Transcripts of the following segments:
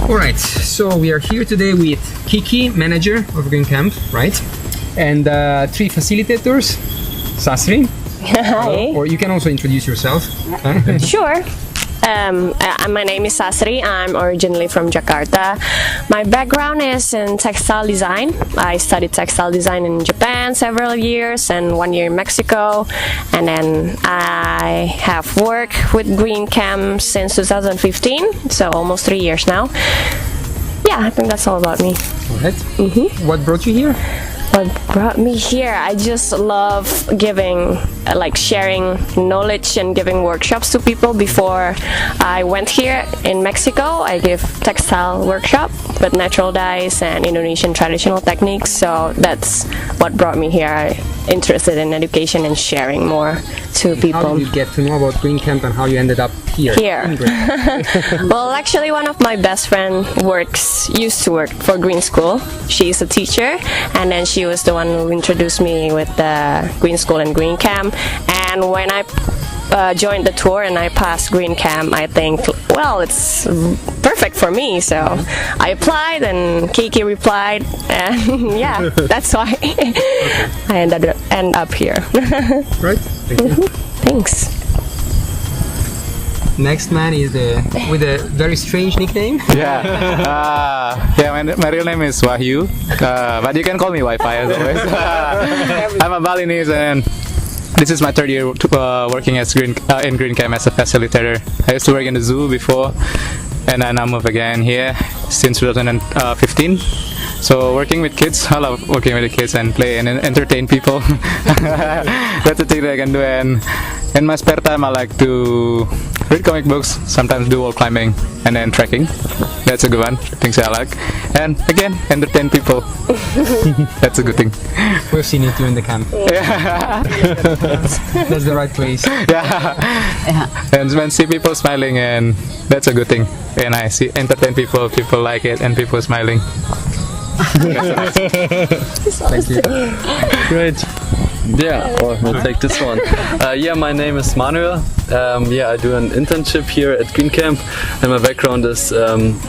All right, so we are here today with Kiki, manager of Green Camp, right? And 3 facilitators, Sasri. Hi. Or you can also introduce yourself. Sure. My name is Sasri. I'm originally from Jakarta. My background is in textile design. I studied textile design in Japan several years and 1 year in Mexico. And then I have worked with Green Camp since 2015, so almost 3 years now. Yeah, I think that's all about me. All right. What brought you here? What brought me here? I just love giving, like sharing knowledge and giving workshops to people. Before I went here in Mexico, I give textile workshop with natural dyes and Indonesian traditional techniques. So that's what brought me here. I'm interested in education and sharing more to people. How did you get to know about Green Camp and how you ended up here? Well, actually, one of my best friend used to work for Green School. She's a teacher, and then she was the one who introduced me with the Green School and Green Camp. And when I joined the tour and I passed Green Camp, I think, well, it's perfect for me. So I applied, and Kiki replied, and yeah, that's why I end up here. Right. Thank you. Thanks. Next man is with a very strange nickname. My real name is Wahyu, but you can call me Wi-Fi as always. I'm a Balinese, and this is my 3rd year working as in Green Camp as a facilitator. I used to work in the zoo before, and then I moved again here since 2015. So working with kids, I love working with the kids and play and entertain people. That's the thing that I can do. And in my spare time, I like to read comic books, sometimes do wall climbing, and then trekking. That's a good one, things I like. And again, entertain people. That's a good thing. We've seen it during the camp. That's the right place. And when see people smiling, and that's a good thing. And I see entertain people, people like it, and people smiling. Thank you. Great. We'll take this one. My name is Manuel. I do an internship here at Green Camp, and my background is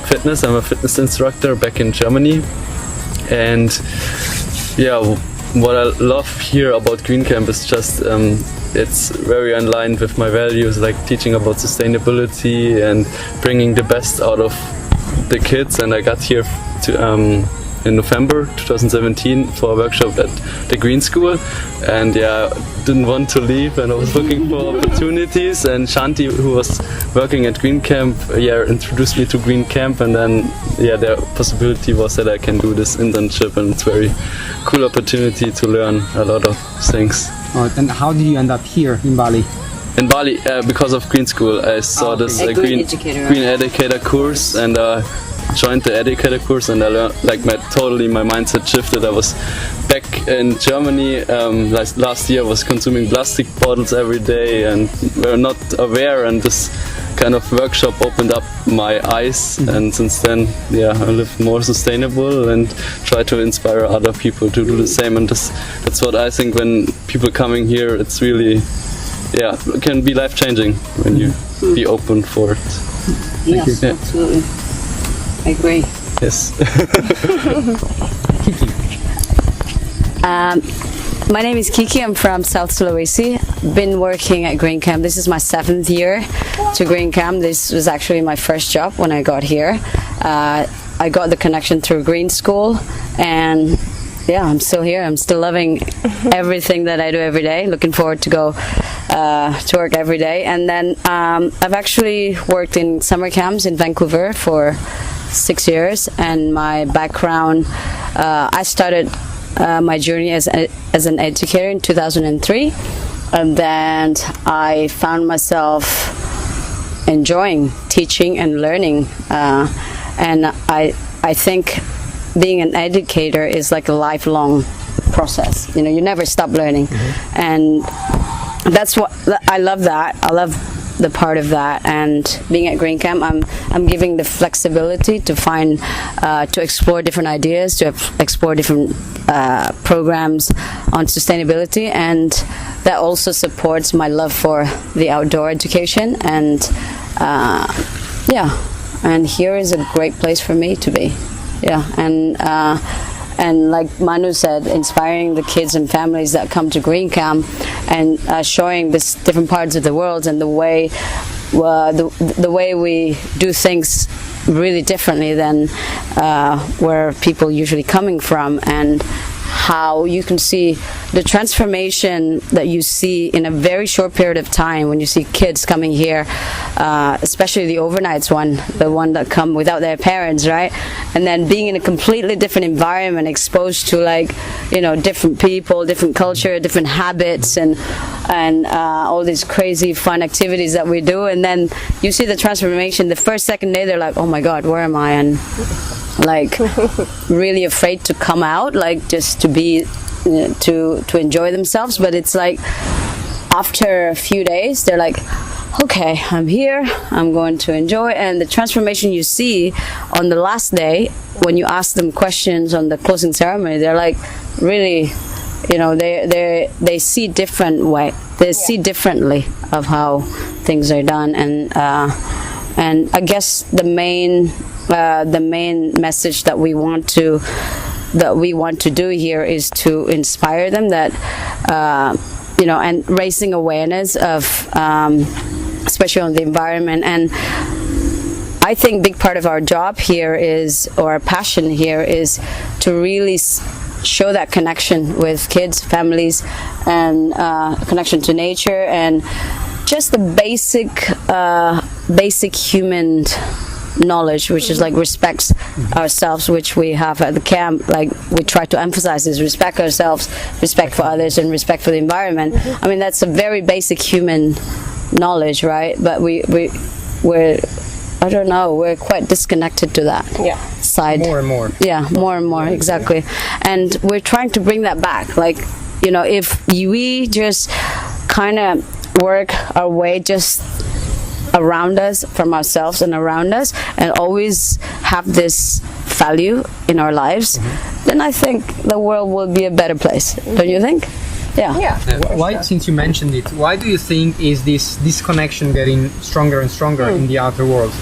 fitness. I'm a fitness instructor back in Germany. And what I love here about Green Camp is just it's very aligned with my values, like teaching about sustainability and bringing the best out of the kids. And I got here in November 2017 for a workshop at the Green School, and didn't want to leave, and I was looking for opportunities, and Shanti, who was working at Green Camp, introduced me to Green Camp, and then the possibility was that I can do this internship, and it's very cool opportunity to learn a lot of things. And how did you end up here in Bali? In Bali, because of Green School, I saw this Green Educator course, and joined the educator course, and I learned, like, my mindset shifted. I was back in Germany last year, was consuming plastic bottles every day and were not aware, and this kind of workshop opened up my eyes, and since then I live more sustainable and try to inspire other people to do the same. And that's what I think, when people coming here, it's really it can be life-changing when you be open for it. Yes, absolutely. I agree. Yes. Kiki. My name is Kiki. I'm from South Sulawesi. Been working at Green Camp. This is my 7th year to Green Camp. This was actually my first job when I got here. I got the connection through Green School, and I'm still here. I'm still loving everything that I do every day. Looking forward to go to work every day. And then I've actually worked in summer camps in Vancouver for 6 years, and my background, I started my journey as an educator in 2003, and then I found myself enjoying teaching and learning, and I think being an educator is like a lifelong process. You never stop learning, and that's what I love. I love the part of that. And being at Green Camp, I'm giving the flexibility to find to explore different ideas, to explore different programs on sustainability, and that also supports my love for the outdoor education. And and here is a great place for me to be. Yeah, and like Manu said, inspiring the kids and families that come to Green Camp and showing this different parts of the world and the way the way we do things really differently than where people usually coming from, and how you can see the transformation that you see in a very short period of time when you see kids coming here, especially the overnights the one that come without their parents, right? And then being in a completely different environment, exposed to like, you know, different people, different culture, different habits, and all these crazy fun activities that we do. And then you see the transformation. The first, second day, they're like, oh my God, where am I? And like really afraid to come out, like just to be to enjoy themselves. But it's like after a few days they're like, okay, I'm here, I'm going to enjoy. And the transformation you see on the last day when you ask them questions on the closing ceremony, they're like really, you know, they see different way, they see differently of how things are done. And I guess the main message that we want to do here is to inspire them, that you know, and raising awareness of especially on the environment. And I think big part of our job here is, or our passion here is, to really show that connection with kids, families, and connection to nature, and just the basic human knowledge, which is like respects ourselves, which we have at the camp. Like we try to emphasize is respect ourselves, respect for others, and respect for the environment. I mean, that's a very basic human knowledge, right? But we're I don't know, we're quite disconnected to that side. More and more. Yeah, more and more, exactly. And we're trying to bring that back. Like, you know, if we just kind of work our way just around us, from ourselves and around us, and always have this value in our lives, then I think the world will be a better place. Don't you think? Yeah. Why, since you mentioned it, why do you think is this disconnection getting stronger and stronger in the outer world?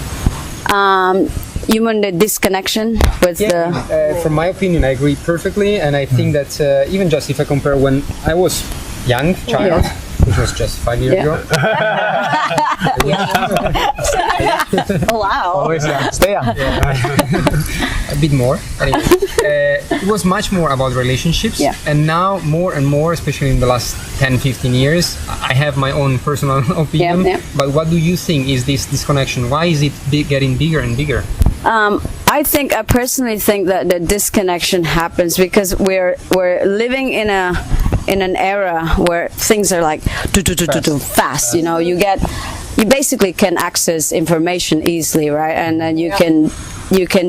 You mean the disconnection with the... From my opinion, I agree perfectly, and I think that even just if I compare when I was young child, which was just 5 years ago. Oh wow! Always young. Stay young. A bit more. Anyway, it was much more about relationships, and now more and more, especially in the last 10-15 years, I have my own personal opinion. But what do you think is this disconnection? Why is it getting bigger and bigger? I personally think that the disconnection happens because we're living in an era where things are like fast. You know, you basically can access information easily, right? And then you can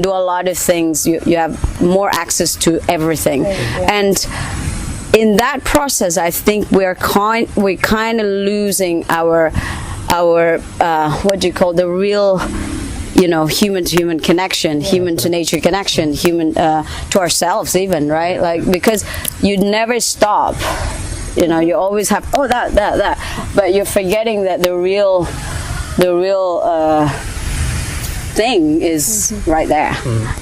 do a lot of things. You have more access to everything, and in that process, I think we're kind of losing our what do you call the real, you know, human to human connection, human to nature connection, human to ourselves even, right? Like, because you never stop, you know, you always have that, but you're forgetting that the real thing is right there,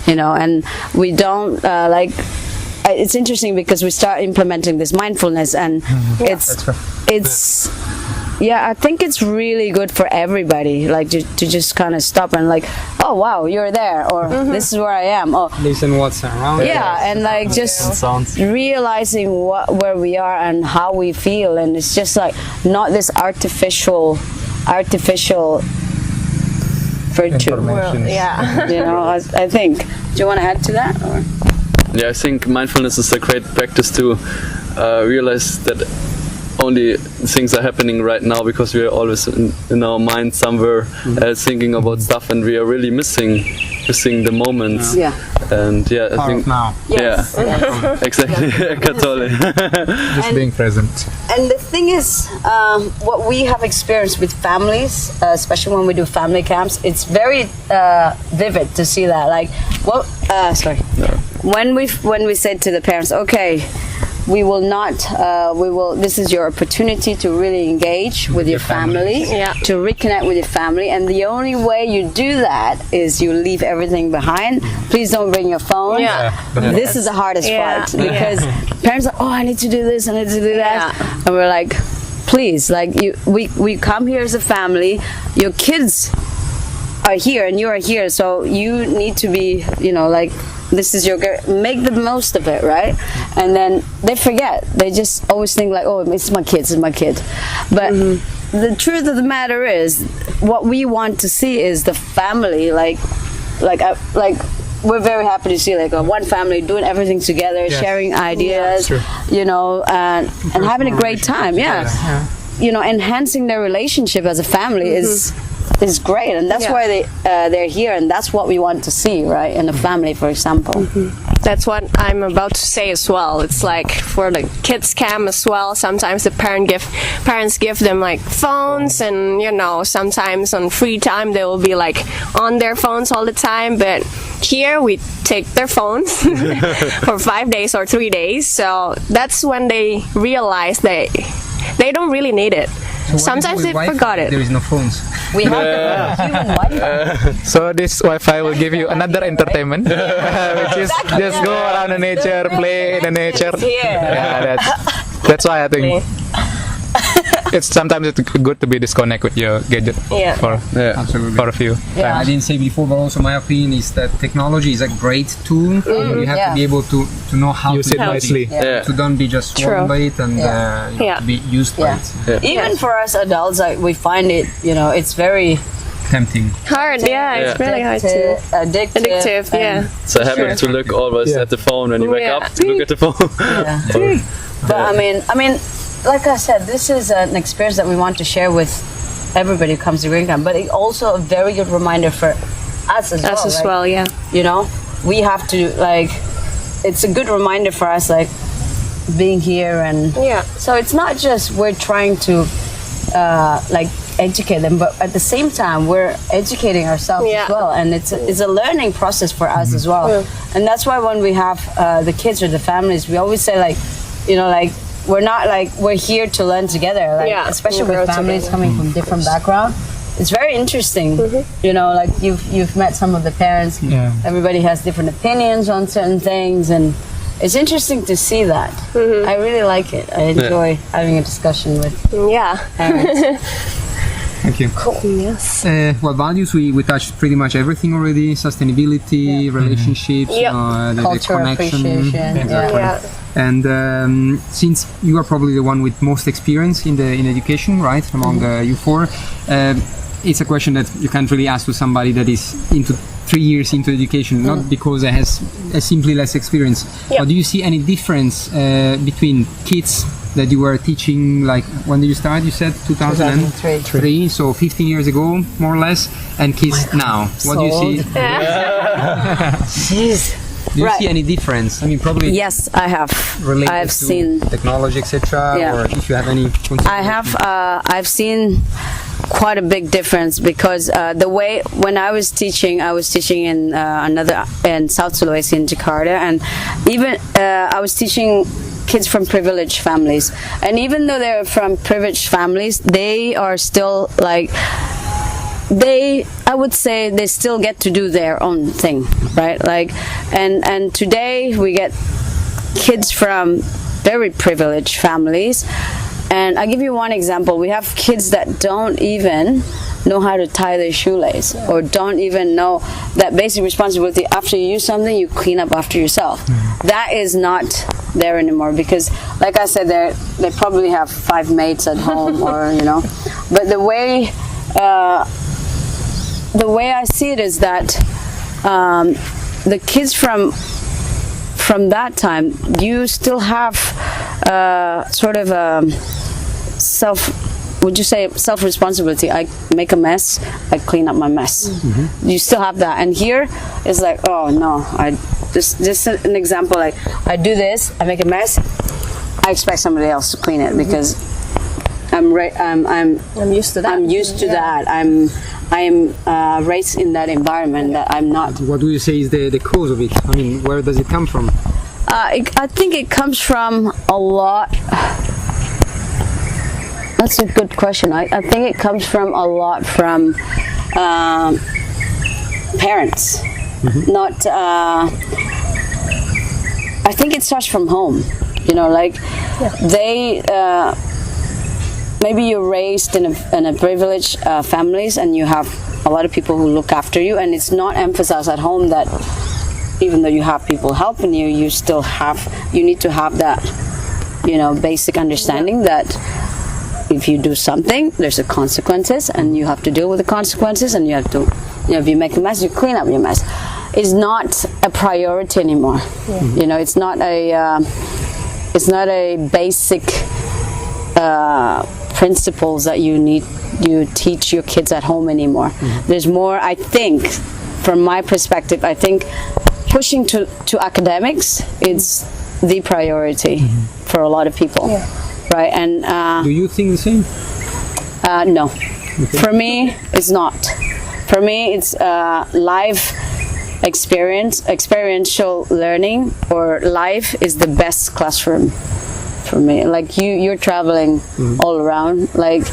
you know. And we don't like. It's interesting because we start implementing this mindfulness, and it's. Yeah, I think it's really good for everybody, like to just kind of stop and like, oh wow, you're there, or this is where I am. Oh, listen what's around. Yeah, and like just realizing where we are and how we feel, and it's just like not this artificial virtue. You know, I think. Do you want to add to that? Or? Yeah, I think mindfulness is a great practice to realize that only things are happening right now because we are always in our mind somewhere thinking about stuff, and we are really missing the moments. And I think now. Exactly. Just being present. And the thing is, what we have experienced with families, especially when we do family camps, it's very vivid to see that. Like, when we said to the parents, okay, we will not. This is your opportunity to really engage with your family, to reconnect with your family, and the only way you do that is you leave everything behind. Please don't bring your phone. This is the hardest part because parents are, oh, I need to do this, I need to do that, and we're like, please, like we come here as a family. Your kids are here and you are here, so you need to be, like, this is your make the most of it, right? And then they forget. They just always think like, oh, it's my kid, but the truth of the matter is, what we want to see is the family, like we're very happy to see like one family doing everything together, sharing ideas, and having a great time. Enhancing their relationship as a family is great, and that's why they're here, and that's what we want to see, right, in a family, for example. That's what I'm about to say as well. It's like for the kids camp as well, sometimes the parents give them like phones, and sometimes on free time they will be like on their phones all the time, but here we take their phones for 5 days or 3 days, so that's when they realize they don't really need it. So sometimes they forgot it. There is no phones. We have human Wi-Fi. So this Wi-Fi will give you another entertainment, which is just go around the nature, play in the nature. Yeah, that's why I think sometimes it's good to be disconnected with your gadget for a few times. I didn't say before, but also my opinion is that technology is a great tool. You have to be able to know how use to it wisely. To don't be just swallowed by it and to be used by it. Even for us adults, like, we find it, it's very tempting. Hard, it's really hard to. Addictive, It's a habit to look always at the phone when you wake up, to look at the phone. But I mean, like I said, this is an experience that we want to share with everybody who comes to Green Camp, but it's also a very good reminder for us as well. We have to, like, it's a good reminder for us, like, being here, and so it's not just we're trying to like educate them, but at the same time we're educating ourselves as well, and it's a learning process for us as well. And that's why when we have the kids or the families, we always say, like, we're here to learn together, like, especially with families coming from different backgrounds. It's very interesting, like you've met some of the parents. Everybody has different opinions on certain things, and it's interesting to see that. I really like it. I enjoy having a discussion with parents. Thank you. Cool. Yes. Well, values, we touched pretty much everything already. Sustainability, relationships, the culture, connection. Appreciation. Exactly. And since you are probably the one with most experience in education, right, among you four, it's a question that you can't really ask to somebody that is into 3 years into education, not because it has simply less experience. But do you see any difference between kids that you were teaching, like, when did you start? You said 2003, so 15 years ago, more or less, and kids now. What do you see? Jeez. Do you see any difference? I mean, probably. Yes, I have. Related I've to seen technology, etc. Or if you have any. I have. I've seen quite a big difference, because the way when I was teaching in in South Sulawesi, in Jakarta, and even I was teaching kids from privileged families, and even though they're from privileged families, they are still like. I would say they still get to do their own thing, right? Like, and today we get kids from very privileged families, and I'll give you one example. We have kids that don't even know how to tie their shoelace, or don't even know that basic responsibility. After you use something, you clean up after yourself. That is not there anymore, because, like I said, they probably have 5 maids at home, or but the way I see it is that the kids from that time, you still have sort of self-responsibility. I make a mess, I clean up my mess. You still have that, and here it's like, oh no, just an example, like, I do this, I make a mess, I expect somebody else to clean it, because I'm used to that. I'm used to that. I am raised in that environment that I'm not. What do you say is the cause of it? I mean, where does it come from? I think it comes from a lot. That's a good question. I think it comes from a lot from parents. Not. I think it starts from home. You know, like they. Maybe you're raised in a privileged families, and you have a lot of people who look after you, and it's not emphasized at home that even though you have people helping you, you need to have that, you know, basic understanding that if you do something, there's a consequences, and you have to deal with the consequences, and you have to, you know, if you make a mess, you clean up your mess. It's not a priority anymore. You know, it's not a basic principles that you teach your kids at home anymore. There's more, I think, from my perspective, I think pushing to academics is the priority for a lot of people, right? And do you think the same? no, for me it's not. For me it's life experiential learning, or life is the best classroom for me. Like you're traveling all around, like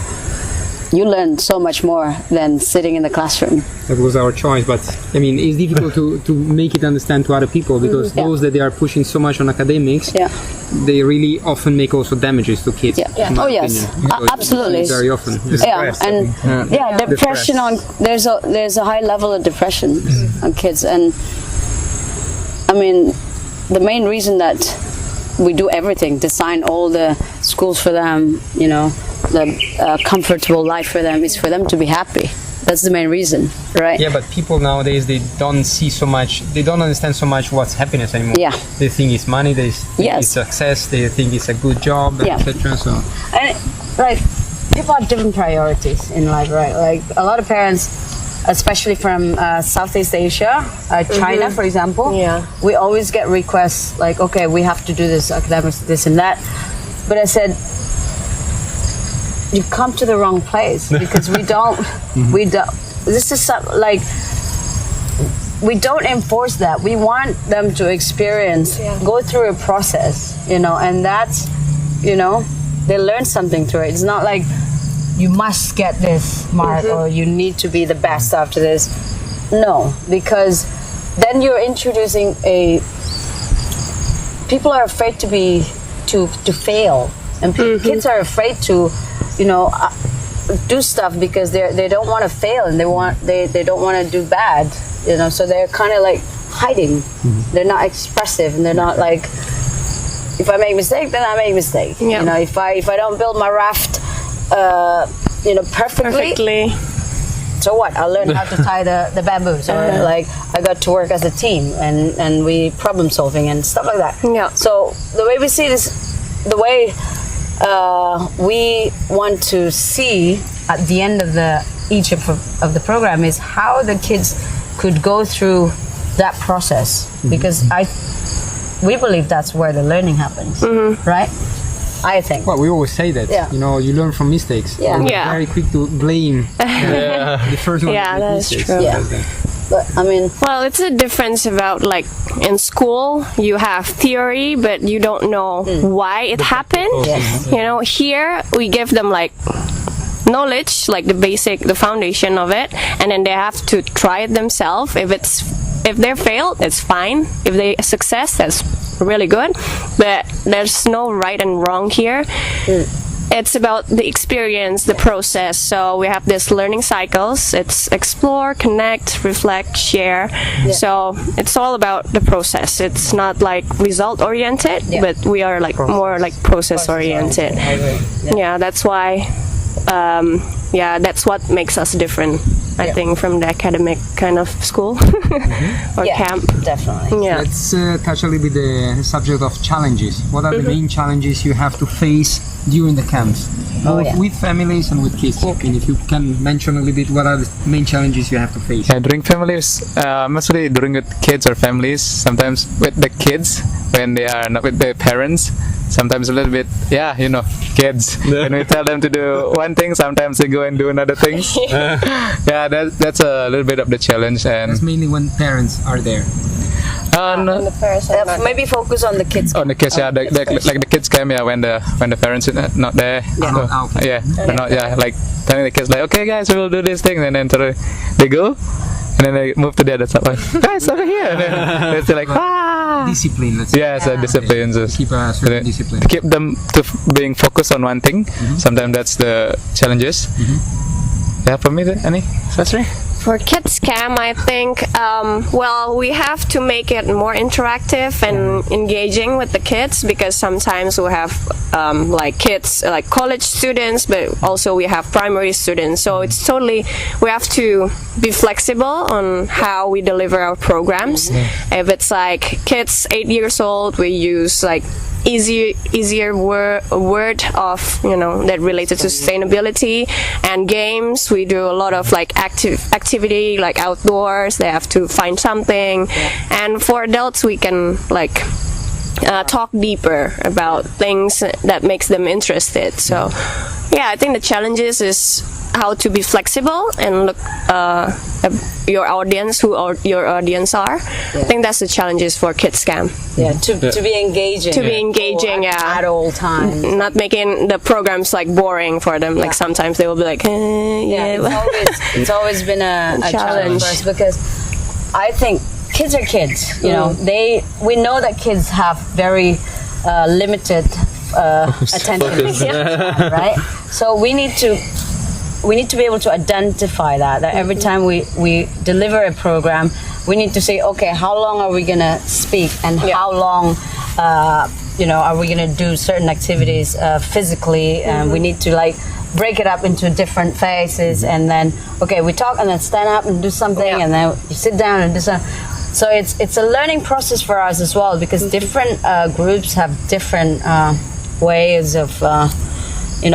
you learn so much more than sitting in the classroom. That was our choice, but I mean, it's difficult to make it understand to other people, because those that they are pushing so much on academics, they really often make also damages to kids. Oh yes, absolutely. Very often. Depression on there's a high level of depression on kids, and I mean, the main reason that we do everything, design all the schools for them, you know, the comfortable life for them, is for them to be happy. That's the main reason, right? Yeah, but people nowadays, they don't see so much, they don't understand so much what's happiness anymore. Yeah. They think it's money, they think it's success, they think it's a good job, etc. So, and like, people have different priorities in life, right? Like a lot of parents, especially from Southeast Asia, China, for example, we always get requests like, okay, we have to do this academics, this and that. But I said, you come to the wrong place, because we don't, this is like, we don't enforce that. We want them to experience, go through a process, you know, and that's, you know, they learn something through it. It's not like you must get this mark or you need to be the best after this. No, because then you're introducing people are afraid to fail, and kids are afraid to, you know, do stuff because they don't want to fail, and they don't want to do bad, you know, so they're kind of like hiding. They're not expressive, and they're not like, if I make a mistake, then I make a mistake. You know, if I don't build my raft you know, perfectly, so what? I'll learn how to tie the bamboos, or like I got to work as a team, and we problem solving and stuff like that. So the way we see this, the way we want to see at the end of each of the program is how the kids could go through that process, because we believe that's where the learning happens, right? I think. Well, we always say that, you know, you learn from mistakes. We're very quick to blame the first one. Yeah, that's true. But I mean, well, it's a difference about, like, in school you have theory, but you don't know why it happened. You know, here we give them like knowledge, like the foundation of it, and then they have to try it themselves. If they failed, it's fine. If they success, that's really good. But there's no right and wrong here. It's about the experience, the process. So we have this learning cycles. It's explore, connect, reflect, share. So it's all about the process. It's not like result oriented, but we are like more like process oriented. Yeah, that's why. That's what makes us different, I think, from the academic kind of school or camp. Definitely. Yeah. Let's touch a little bit the subject of challenges. What are the main challenges you have to face during the camps, both with families and with kids? And if you can mention a little bit, what are the main challenges you have to face? Yeah, during families, mostly during with kids or families, sometimes with the kids when they are not with their parents. Sometimes a little bit, you know, kids. When we tell them to do one thing, sometimes they go and do another thing. That's a little bit of the challenge. And that's mainly when parents are there. No. The parents are not Maybe focus on the kids. On the kids, yeah, like the kids came, yeah, when the parents are not there. Okay. Like telling the kids like, okay guys, we will do this thing, and then they go, and then they move to the other side, like, guys over here, and then they're still like, Discipline, let's say. yeah, so discipline, so Keep a certain discipline. to keep them to being focused on one thing. Sometimes that's the challenges. Yeah, for me, any Sasri? For Kids Camp, I think, we have to make it more interactive and engaging with the kids, because sometimes we have like kids, like college students, but also we have primary students. So it's totally, we have to be flexible on how we deliver our programs. If it's like kids 8 years old, we use like easier word of, that related to sustainability, and games. We do a lot of like activity, like outdoors. They have to find something, and for adults we can like talk deeper about things that makes them interested. So yeah, I think the challenges is how to be flexible and look your audience, your audience are. I think that's the challenges for Kids Camp. Yeah, to be engaging. To be engaging, at all times. Not making the programs like boring for them. Like sometimes they will be like, It's always been a challenge for us, because I think kids are kids. We know that kids have very limited attention span, right? So we need to be able to identify that every time we deliver a program, we need to say, okay, how long are we gonna speak, and how long are we gonna do certain activities physically, and we need to like break it up into different phases, and then okay, we talk and then stand up and do something, and then you sit down and do something. So it's a learning process for us as well, because different groups have different ways of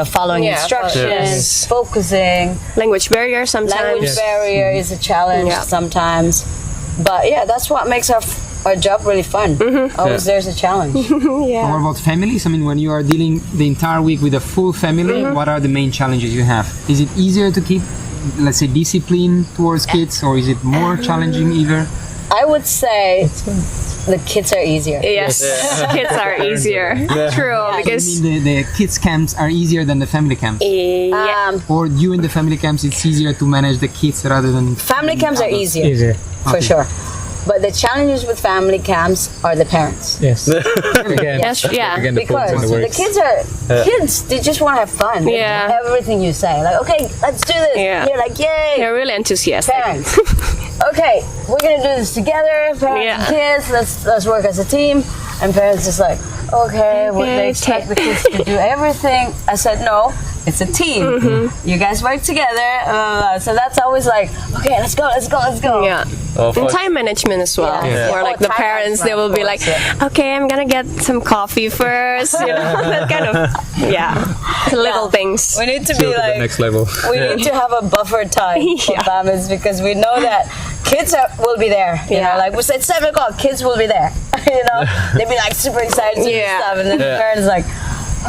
following instructions, focusing. Language barrier sometimes. Language barrier is a challenge sometimes. But yeah, that's what makes our job really fun. Always there's a challenge. What about families? I mean, when you are dealing the entire week with a full family, what are the main challenges you have? Is it easier to keep, let's say, discipline towards kids, or is it more challenging either? I would say the kids are easier. Yes, kids are easier. True, because the kids camps are easier than the family camps. Or during the family camps, it's easier to manage the kids rather than family camps are easier. For sure. But the challenges with family camps are the parents. Yes. Again, because the kids, they just want to have fun. Yeah. Everything you say, like, okay, let's do this. Yeah. You're like, yay. They're really enthusiastic. Parents, okay, we're gonna do this together. Parents and kids, let's work as a team. And parents just like, okay, they expect the kids to do everything. I said, no, it's a team. You guys work together. So that's always like, okay, let's go. Yeah. And time management as well. Or like the parents, they will be like, okay, I'm gonna get some coffee first. That kind of, little things. We need to be like, the next level. We need to have a buffer time for families, because we know that kids will be there. You know, like we said 7 o'clock, kids will be there. They'd be like super excited to do stuff, and then the parents like,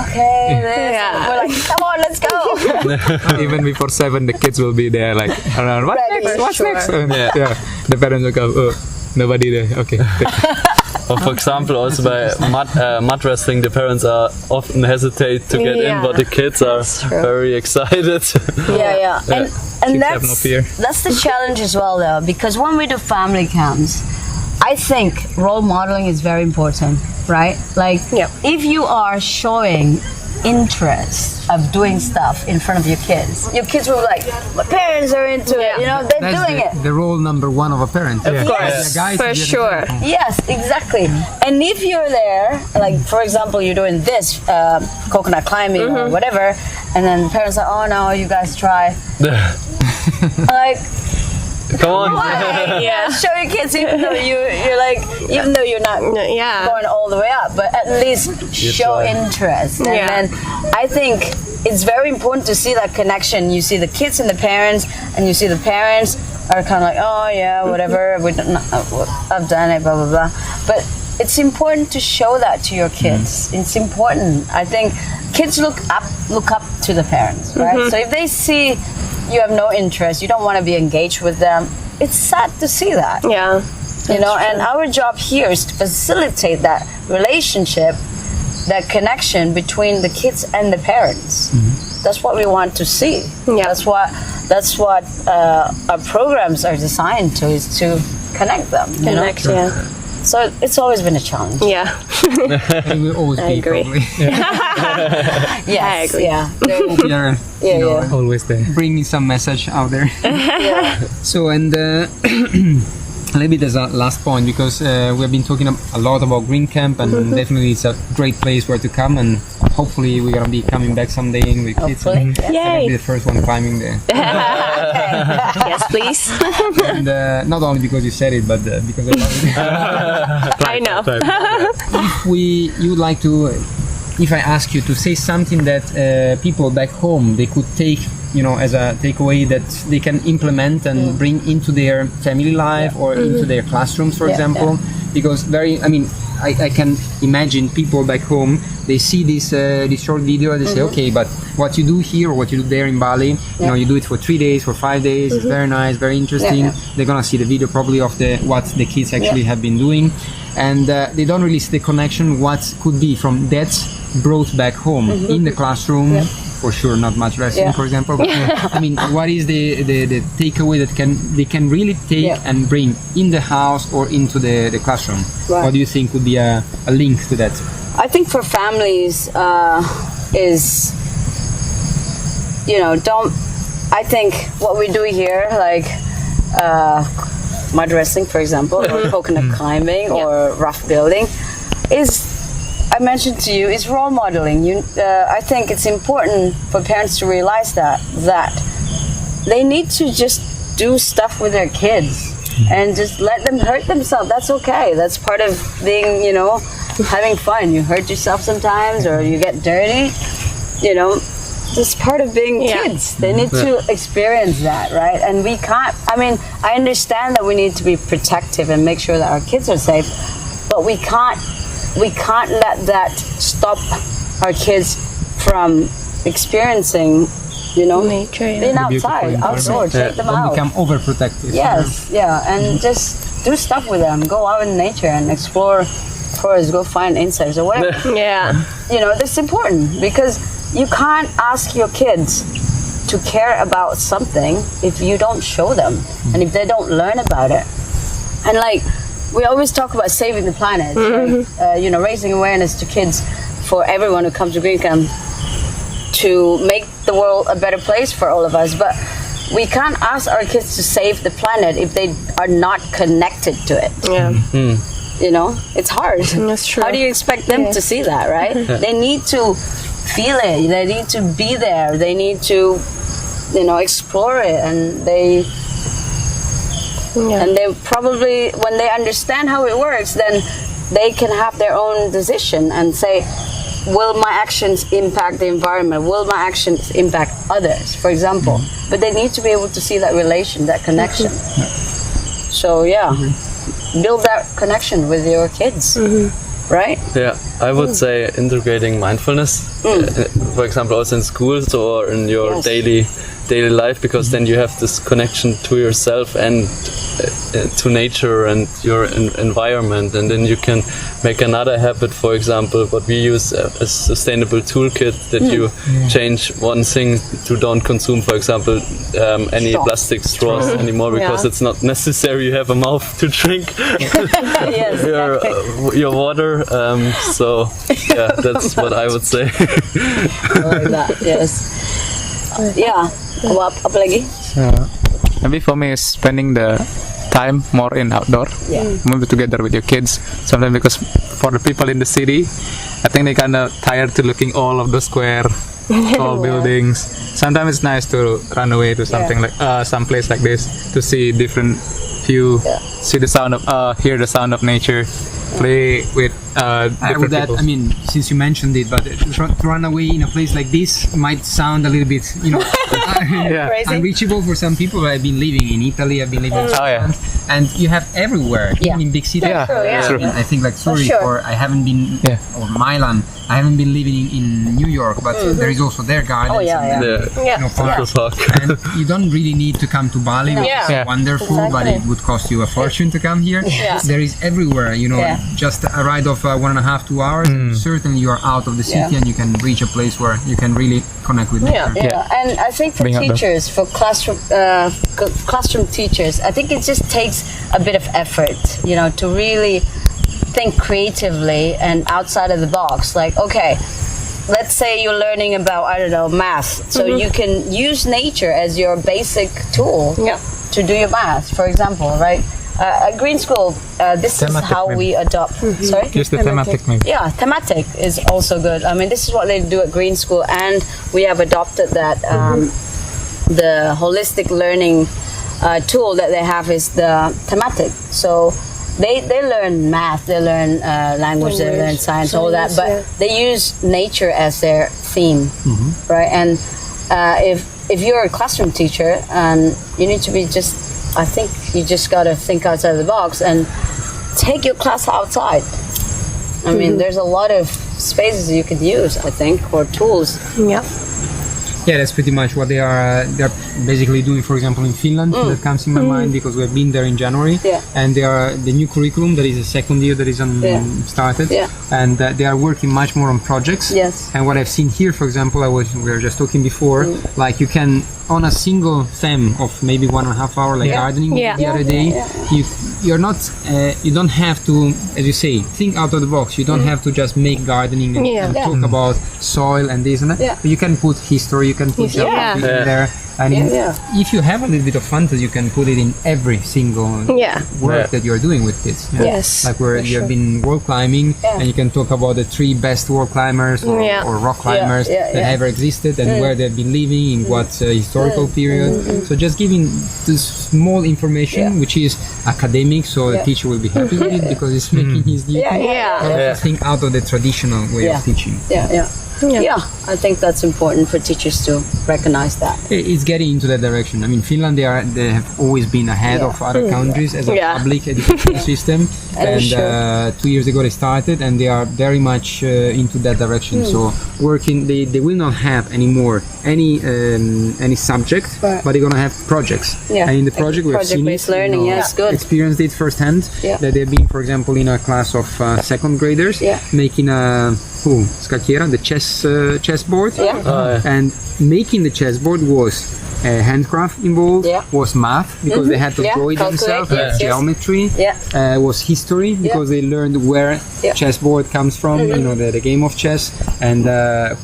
okay, we're like, come on, let's go. Even before 7, the kids will be there, like around. What's next? The parents will go, oh, nobody there. Okay. Or for example, also by mud wrestling, the parents are often hesitate to get in, but the kids are very excited. And that's the challenge as well, though, because when we do family camps, I think role modeling is very important, right? Like, if you are showing interest of doing stuff in front of your kids will be like, my parents are into it, they're doing it. The role number 1 of a parent. Of course, for sure. Yes, exactly. And if you're there, like for example, you're doing this coconut climbing or whatever, and then parents are, oh no, you guys try. Like, come on. Show your kids, even though you're not going all the way up, but at least show interest. And then I think it's very important to see that connection. You see the kids and the parents, and you see the parents are kind of like, oh yeah, whatever, I've done it, blah blah blah. But it's important to show that to your kids. It's important. I think kids look up to the parents, right? So if they see you have no interest, you don't want to be engaged with them, it's sad to see that. you know, and our job here is to facilitate that relationship, that connection between the kids and the parents. That's what we want to see. Yeah. That's what our programs are designed to, is to connect them. You know? Connect, yeah. So it's always been a challenge. Yeah. It will always I be agree. probably. Yes, I agree. yeah. Yeah, Yeah. Always there. bringing some message out there. So, and maybe there's a last point, because we have been talking a lot about Green Camp, and definitely it's a great place where to come, and hopefully we're gonna be coming back someday with kids. Hopefully, And yeah. I'll be Yay. the first one climbing there. Yes, please. And not only because you said it, but because I love it. I know. If you would like to, if I ask you to say something that people back home they could take, you know, as a takeaway that they can implement and bring into their family life or into their classrooms, for example, because I can imagine people back home, they see this short video and they say, okay, but what you do here or what you do there in Bali, you know, you do it for 3 days, for 5 days, it's very nice, very interesting. They're gonna see the video probably of what the kids actually have been doing, and they don't really see the connection what could be from that brought back home in the classroom. For sure, not much wrestling, for example. But, I mean, what is the takeaway that they can really take and bring in the house or into the classroom? Right. What do you think would be a link to that? I think for families is, you know, I think what we do here, like mud wrestling, for example, or coconut climbing or rough building, is, I mentioned to you, is role modeling. I think it's important for parents to realize that they need to just do stuff with their kids and just let them hurt themselves. That's okay. That's part of being, you know, having fun. You hurt yourself sometimes, or you get dirty. You know, it's part of being kids. They need to experience that, right? And we can't. I mean, I understand that we need to be protective and make sure that our kids are safe, but we can't let that stop our kids from experiencing, you know, Nature, yeah. being The beautiful outside, environment. outdoors, take them Don't out. become overprotective. Yes, yeah, and just do stuff with them. Go out in nature and explore forests, go find insects or whatever. Yeah. You know, that's important, because you can't ask your kids to care about something if you don't show them and if they don't learn about it. And like, we always talk about saving the planet, right? You know, raising awareness to kids, for everyone who comes to Green Camp, to make the world a better place for all of us. But we can't ask our kids to save the planet if they are not connected to it. Yeah. You know, it's hard. That's true. How do you expect them to see that, right? They need to feel it. They need to be there. They need to, you know, explore it, and they probably, when they understand how it works, then they can have their own decision and say, will my actions impact the environment? Will my actions impact others, for example? But they need to be able to see that relation, that connection. So build that connection with your kids, right? Yeah, I would say integrating mindfulness, for example, also in schools or in your daily life, because then you have this connection to yourself and to nature and your environment, and then you can make another habit. For example, what we use a sustainable toolkit, that you change one thing to don't consume, for example, any plastic straws anymore, because it's not necessary. You have a mouth to drink your water. So yeah, that's what I would say. I like that. Yes. Yeah. Apa lagi? Maybe for me is spending the time more in outdoor, maybe together with your kids. Sometimes, because for the people in the city, I think they kind of tired to looking all of the square, tall buildings. Sometimes it's nice to run away to something like some place like this, to see different view, see the sound of hear the sound of nature, play with With that, I mean, since you mentioned it, but to run away in a place like this might sound a little bit, unreachable for some people. I've been living in Italy, I've been living in Scotland, and you have everywhere, even in big cities. I think like Zurich, or I haven't been, or Milan, I haven't been living in New York, but there is also their gardens. Park. And you don't really need to come to Bali, which is wonderful, but it would cost you a fortune to come here. There is everywhere, just a ride of 1.5 to 2 hours, and certainly you are out of the city and you can reach a place where you can really connect with nature. And I think for teachers, for classroom teachers, I think it just takes a bit of effort, to really think creatively and outside of the box. Like, okay, let's say you're learning about, I don't know, math. So you can use nature as your basic tool to do your math, for example, right? At Green School, this is how we adopt. Sorry? Just the thematic maybe. Yeah, thematic is also good. I mean, this is what they do at Green School, and we have adopted that. The holistic learning tool that they have is the thematic. So they learn math, they learn language, they learn science, all that, but they use nature as their theme, right? And if you're a classroom teacher, and you need to be I think you just got to think outside the box and take your class outside. I mean, there's a lot of spaces you could use, I think, or tools. Yeah, that's pretty much what they're basically doing. For example, in Finland, that comes in my mind because we've been there in January, and they are the new curriculum that is the second year that is started, and they are working much more on projects. And what I've seen here, for example, we were just talking before, like you can, on a single theme of maybe 1.5 hour, like gardening the other day, you don't have to, as you say, think out of the box. You don't have to just make gardening and talk about soil and this and that. But you can put history, you can put geography in there. And if you have a little bit of fantasy, you can put it in every single work that you're doing with kids. Like where you have been wall climbing, and you can talk about the 3 best wall climbers or rock climbers that ever existed, and where they've been living, in what historical period. So just giving this small information, which is academic, so the teacher will be happy with it because it's making his duty. Also think out of the traditional way of teaching. I think that's important for teachers to recognize that. It's getting into that direction. I mean, Finland, they have always been ahead of other countries as a public education system. And 2 years ago they started, and they are very much into that direction. So working, they will not have anymore any subject, but they're gonna have projects. And in the project we've seen project-based learning, good. Experienced it firsthand. That they've been, for example, in a class of second graders making a scacchiera, the chessboard, and making the chessboard was handcraft involved, was math because they had to draw it themselves, geometry, was history because they learned where chessboard comes from, the game of chess, and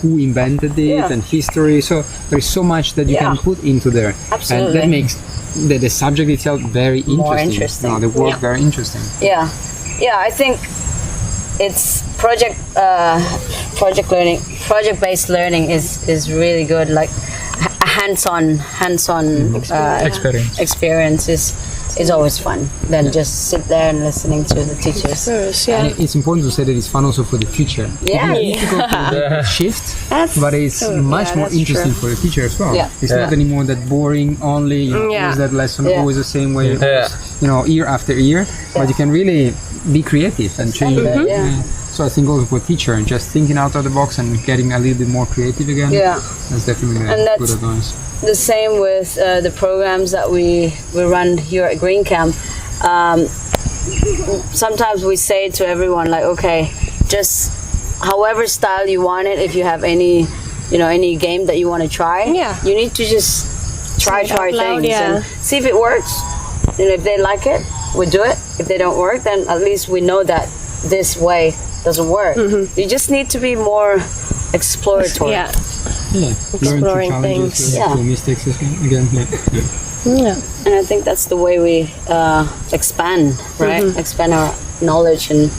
who invented it, and history. So there's so much that you can put into there, and that makes the subject itself very interesting. More interesting. The work very interesting. I think it's project-based learning is really good. Like hands-on experience is always fun than just sit there and listening to the teachers. And it's important to say that it's fun also for the teacher. It's difficult to shift, but it's much more interesting for the teacher as well. It's not anymore that boring only, use that lesson always the same way, year after year, but you can really be creative and change that. So I think also for teacher, just thinking out of the box and getting a little bit more creative again, that's definitely good advice. The same with the programs that we run here at Green Camp. Sometimes we say to everyone, like, okay, just however style you want it, if you have any game that you want to try, you need to just try things and see if it works. And if they like it, we do it. If they don't work, then at least we know that this way doesn't work. You just need to be more exploratory. Exploring things. Mistakes again. And I think that's the way we expand, right? Expand our knowledge and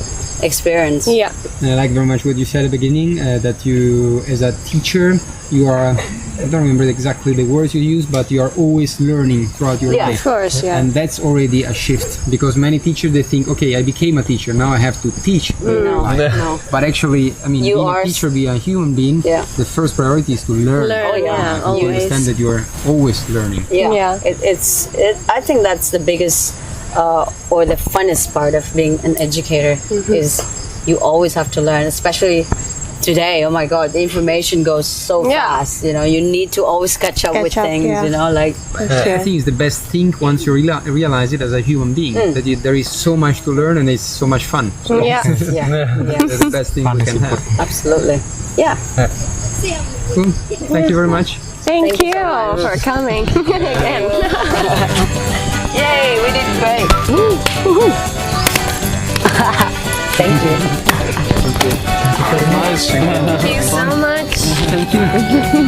experience. And I like very much what you said at the beginning, that you, as a teacher, you are. I don't remember exactly the words you use, but you are always learning throughout your Yeah, life. Of course, yeah. And that's already a shift, because many teachers, they think, okay, I became a teacher, now I have to teach. No. But actually, I mean, You being are a teacher, being a human being, Yeah. the first priority is to learn. Learn, Oh, yeah. yeah, You always. understand that you are always learning. Yeah, Yeah. I think that's the biggest or the funnest part of being an educator is you always have to learn, especially today. Oh my God, the information goes so Yeah. fast. You know, you need to always catch up with Catch up, things. yeah. You know, like I think it's the best thing once you realize it as a human being, that there is so much to learn and it's so much fun. So Yeah. yeah, that's the best thing we can have. absolutely. Yeah. Cool. Thank you very much. Thank you you so much. for coming again. Yay, we did great. Thank you. Nice. Thank you so much. Thank you.